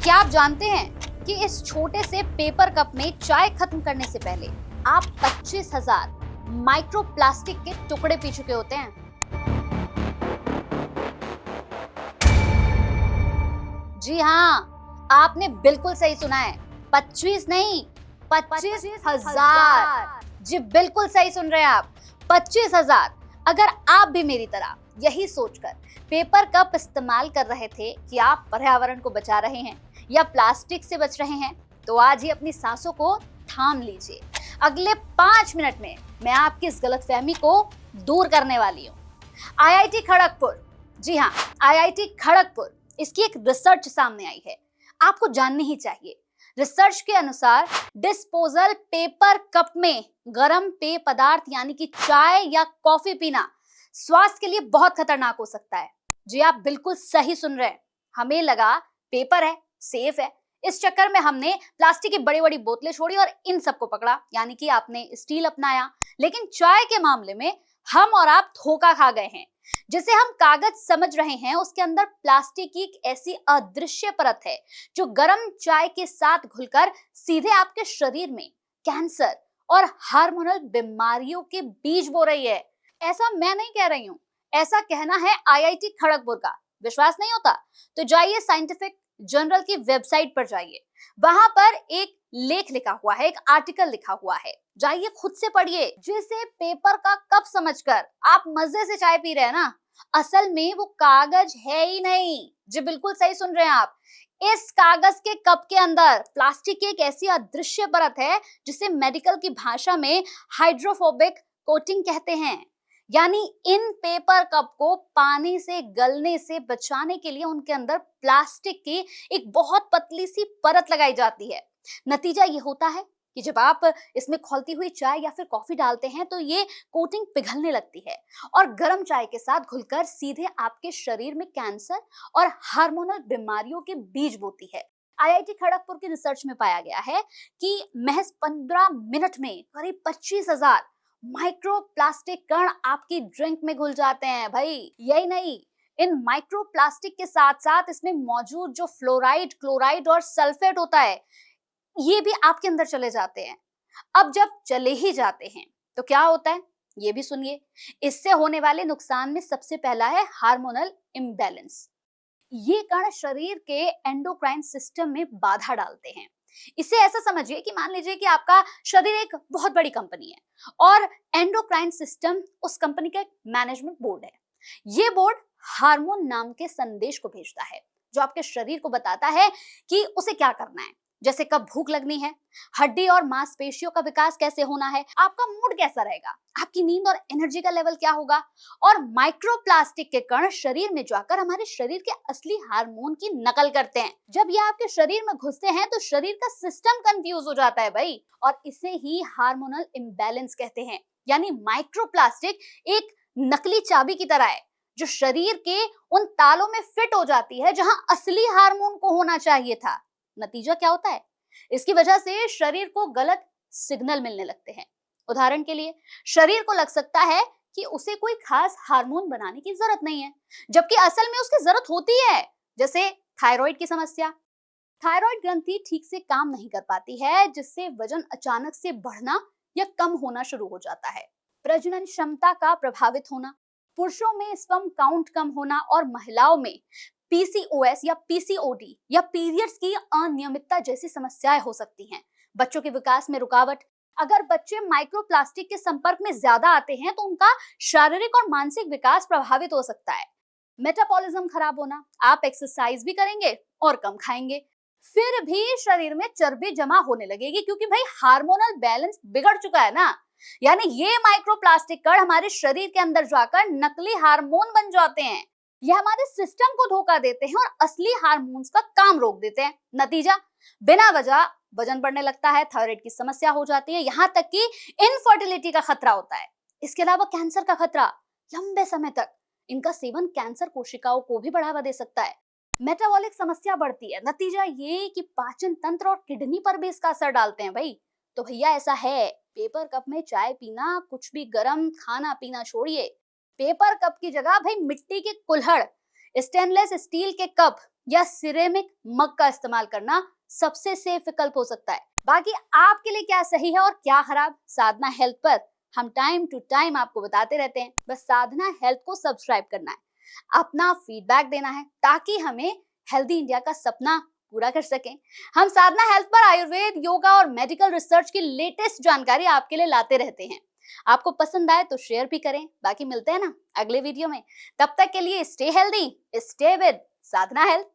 क्या आप जानते हैं कि इस छोटे से पेपर कप में चाय खत्म करने से पहले आप 25,000 माइक्रो प्लास्टिक के टुकड़े पी चुके होते हैं। जी हाँ, आपने बिल्कुल सही सुना है। 25 नहीं, 25,000। जी बिल्कुल सही सुन रहे हैं आप, 25,000। अगर आप भी मेरी तरह यही सोचकर पेपर कप इस्तेमाल कर रहे थे कि आप पर्यावरण को बचा रहे हैं या प्लास्टिक से बच रहे हैं, तो आज ही अपनी सांसों को थाम लीजिए। अगले 5 मिनट में मैं आपकी इस गलतफहमी को दूर करने वाली हूँ। आईआईटी खड़गपुर, जी हाँ, आईआईटी खड़गपुर, इसकी एक रिसर्च सामने आई है, आपको जाननी ही चाहिए। रिसर्च के अनुसार डिस्पोजल पेपर कप में गर्म पेय पदार्थ यानी कि चाय या कॉफी पीना स्वास्थ्य के लिए बहुत खतरनाक हो सकता है। जी आप बिल्कुल सही सुन रहे हैं। हमें लगा पेपर है, सेफ है, इस चक्कर में हमने प्लास्टिक की बड़ी बड़ी बोतलें छोड़ी और इन सबको पकड़ा, यानी कि आपने स्टील अपनाया। लेकिन चाय के मामले में हम और आप धोखा खा गए हैं। जिसे हम कागज समझ रहे हैं, उसके अंदर प्लास्टिक की एक ऐसी अदृश्य परत है जो गर्म चाय के साथ घुलकर सीधे आपके शरीर में कैंसर और हार्मोनल बीमारियों के बीज बो रही है। ऐसा मैं नहीं कह रही हूँ, ऐसा कहना है आईआईटी खड़गपुर का। विश्वास नहीं होता तो जाइए साइंटिफिक जर्नल की वेबसाइट पर जाइए, वहां पर एक लेख लिखा हुआ है, एक आर्टिकल लिखा हुआ है, जाइए खुद से पढ़िए। जिसे पेपर का कप समझकर आप मजे से चाय पी रहे हैं ना, असल में वो कागज है ही नहीं। जी बिल्कुल सही सुन रहे हैं आप। इस कागज के कप के अंदर प्लास्टिक की एक ऐसी अदृश्य परत है जिसे मेडिकल की भाषा में हाइड्रोफोबिक कोटिंग कहते हैं। यानी इन पेपर कप को पानी से गलने से बचाने के लिए उनके अंदर प्लास्टिक की एक बहुत पतली सी परत लगाई जाती है। नतीजा ये होता है कि जब आप इसमें खौलती हुई चाय या फिर कॉफी डालते हैं तो ये कोटिंग पिघलने लगती है और गर्म चाय के साथ घुलकर सीधे आपके शरीर में कैंसर और हार्मोनल बीमारियों के बीज बोती है। आईआईटी खड़गपुर की रिसर्च में पाया गया है कि महज 15 मिनट में करीब 25,000 माइक्रो प्लास्टिक कण आपकी ड्रिंक में घुल जाते हैं। भाई यही नहीं, इन माइक्रो प्लास्टिक के साथ साथ इसमें मौजूद जो फ्लोराइड, क्लोराइड और सल्फेट होता है, ये भी आपके अंदर चले जाते हैं। अब जब चले ही जाते हैं तो क्या होता है, ये भी सुनिए। इससे होने वाले नुकसान में सबसे पहला है हार्मोनल इम्बैलेंस। ये कण शरीर के एंडोक्राइन सिस्टम में बाधा डालते हैं। इसे ऐसा समझिए कि मान लीजिए कि आपका शरीर एक बहुत बड़ी कंपनी है और एंडोक्राइन सिस्टम उस कंपनी का एक मैनेजमेंट बोर्ड है। ये बोर्ड हार्मोन नाम के संदेश को भेजता है जो आपके शरीर को बताता है कि उसे क्या करना है, जैसे कब भूख लगनी है, हड्डी और मांसपेशियों का विकास कैसे होना है, आपका मूड कैसा रहेगा, आपकी नींद और एनर्जी का लेवल क्या होगा। और माइक्रोप्लास्टिक के कण शरीर में जाकर हमारे शरीर के असली हार्मोन की नकल करते हैं। जब ये आपके शरीर में घुसते हैं तो शरीर का सिस्टम कंफ्यूज हो जाता है भाई, और इसे ही हार्मोनल इम्बैलेंस कहते हैं। यानी माइक्रोप्लास्टिक एक नकली चाबी की तरह है जो शरीर के उन तालों में फिट हो जाती है जहां असली हार्मोन को होना चाहिए था। नतीजा क्या होता है, इसकी वजह से शरीर को गलत सिग्नल मिलने लगते हैं। उदाहरण के लिए शरीर को लग सकता है कि उसे कोई खास हार्मोन बनाने की जरूरत नहीं है, जबकि असल में उसकी जरूरत होती है। जैसे थायराइड की समस्या, थायराइड ग्रंथि ठीक से काम नहीं कर पाती है, जिससे वजन अचानक से बढ़ना या कम होना शुरू हो जाता है। प्रजनन क्षमता का प्रभावित होना, पुरुषों में स्पर्म काउंट कम होना और महिलाओं में पीसीओएस या पीसीओडी या पीरियड्स की अनियमितता जैसी समस्याएं हो सकती हैं। बच्चों के विकास में रुकावट, अगर बच्चे माइक्रोप्लास्टिक के संपर्क में ज्यादा आते हैं तो उनका शारीरिक और मानसिक विकास प्रभावित हो सकता है। मेटाबॉलिज्म खराब होना, आप एक्सरसाइज भी करेंगे और कम खाएंगे, फिर भी शरीर में चर्बी जमा होने लगेगी, क्योंकि भाई हार्मोनल बैलेंस बिगड़ चुका है ना। यानी ये माइक्रोप्लास्टिक कण हमारे शरीर के अंदर जाकर नकली हार्मोन बन जाते हैं। ये हमारे सिस्टम को धोखा देते हैं और असली हार्मोन्स का काम रोक देते हैं। नतीजा, बिना वजह वजन बढ़ने लगता है, थायराइड की समस्या हो जाती है, यहाँ तक कि इनफर्टिलिटी का खतरा होता है। इसके अलावा कैंसर का खतरा, लंबे समय तक इनका सेवन कैंसर कोशिकाओं को भी बढ़ावा दे सकता है। मेटाबॉलिक समस्या बढ़ती है, नतीजा ये कि पाचन तंत्र और किडनी पर भी इसका असर डालते हैं भाई। तो भैया ऐसा है, पेपर कप में चाय पीना, कुछ भी गर्म खाना पीना छोड़िए। पेपर कप की जगह भाई मिट्टी के कुल्हड़, स्टेनलेस स्टील के कप या सिरेमिक मग का इस्तेमाल करना सबसे सेफ विकल्प हो सकता है। बाकी आपके लिए क्या सही है और क्या खराब, साधना हेल्थ पर हम टाइम टू टाइम आपको बताते रहते हैं। बस साधना हेल्थ को सब्सक्राइब करना है, अपना फीडबैक देना है, ताकि हमें हेल्दी इंडिया का सपना पूरा कर सकें। हम साधना हेल्थ पर आयुर्वेद, योगा और मेडिकल रिसर्च की लेटेस्ट जानकारी आपके लिए लाते रहते हैं। आपको पसंद आए तो शेयर भी करें। बाकी मिलते हैं ना अगले वीडियो में, तब तक के लिए stay healthy, stay with Sadhana health.